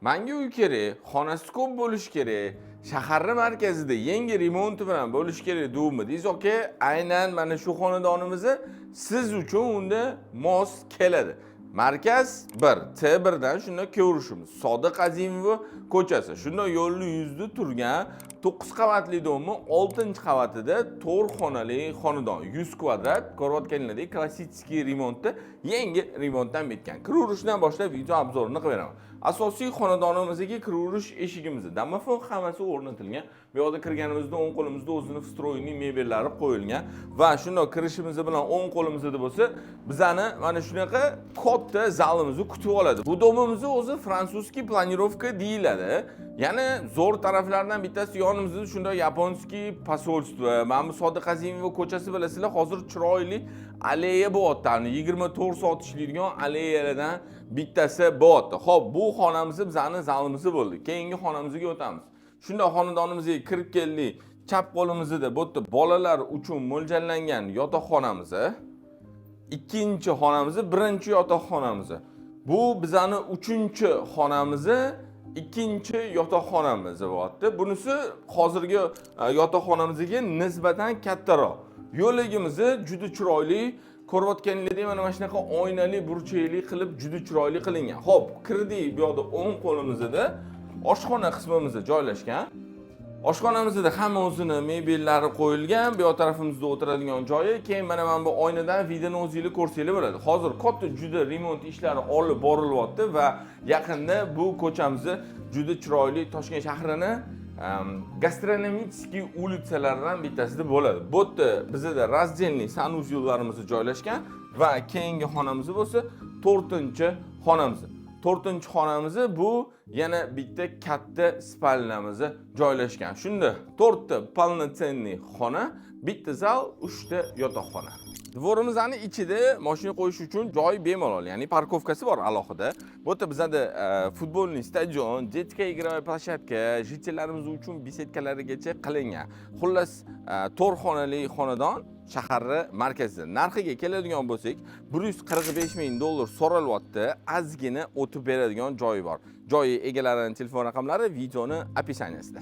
Menga uy kerak, xonasi ko'p bo'lishi kerak, shaharning markazida yangi remonti bilan bo'lishi kerak degandingiz, yoki aynan mana shu xonadonimizni siz uchun unda mos keladi. Markaz 1, T1 dan shunda ko'rishimiz. Sodiq Azimov ko'chasi. Shunda yo'lning yuzida turgan 9 qavatli domni 6-qavatida 4 xonali xonadon, 100 kvadrat, ko'rayotganlaringizdek klassik remontda, yangi remontdan bitgan. Kiravurishdan boshlab video obzorini qilib beraman. Asosiy xonadonimizga kiravurish eshigimizda domofon hammasi o'rnatilgan. Bu yerda kirganimizda o'ng qo'limizda o'zini vstroyniy mebellari qo'yilgan va shunday kirishimiz bilan o'ng qo'limizda bo'lsa, bizani mana shunaqa katta zalimizni kutib oladi. Bu domimiz o'zi fransuzskiy planirovka deyiladi. Ya'ni zo'r taraflardan bittasi yonimizda shunday yaponskiy posolstvo. Mana bu Sodiq Azimov ko'chasi bilasizlar, hozir chiroyli aleya bo'lyapti. 24 soat ishlaydigan aleyalardan bittasi bo'lyapti. Xo'p, bu xonamiz bizning zalimiz bo'ldi. Keyingi xonamizga o'tamiz. Shunda xonadonimizga kirib keldik. Chap qo'limizda bu yerda bolalar uchun mo'ljallangan yotoqxonamiz, ikkinchi xonamiz, birinchi yotoqxonamiz. Bu bizning 3-xonamiz, ikkinchi yotoqxonamiz bo'lyapti. Bunisi hozirgi yotoqxonamizga nisbatan kattaroq. Yo'ligimiz juda chiroyli, ko'rayotganingizdek mana shunaqa oynali, burchakli qilib juda chiroyli qilingan. Xo'p, kirdik, bu yoqda o'ng qo'limizda oshxona qismimiz joylashgan. Oshxonamizda hamma o'zini mebellari qo'yilgan, bu yoq tarafimizda o'tiradigan joyi, keyin mana bu oynadan videoni o'zingiz ko'rsangiz bo'ladi. Hozir katta juda remont ishlari olib borilyapti va yaqinda bu ko'chamizni juda chiroyli Toshkent shahrining gastronomический улицаларdan bittasida bo'ladi. Bu yerda bizda razdelniy sanuz yo'llarimiz joylashgan va keyingi xonamiz bo'lsa 4-xonamiz. 4-xonamiz bu yana bitta katta spalnamiz joylashgan. Shunda 4 ta полноценный xona, bitta zal, 3 ta yotoqxona. Dvorimizning ichida mashina qo'yish uchun joy bemalol, ya'ni parkovkasi bor alohida. Bu yerda bizda futbolniy stadion, детская игровая площадка, jitellarimiz uchun besedkalarigacha qilingan. Xullas, 4 xonali xonadon shaharning markazida. Narxiga keladigan bo'lsak, $145,000 so'ralyapti. Ozgina o'tib beradigan joyi bor. Joyi egalarining telefon raqamlari videoning описаниесida.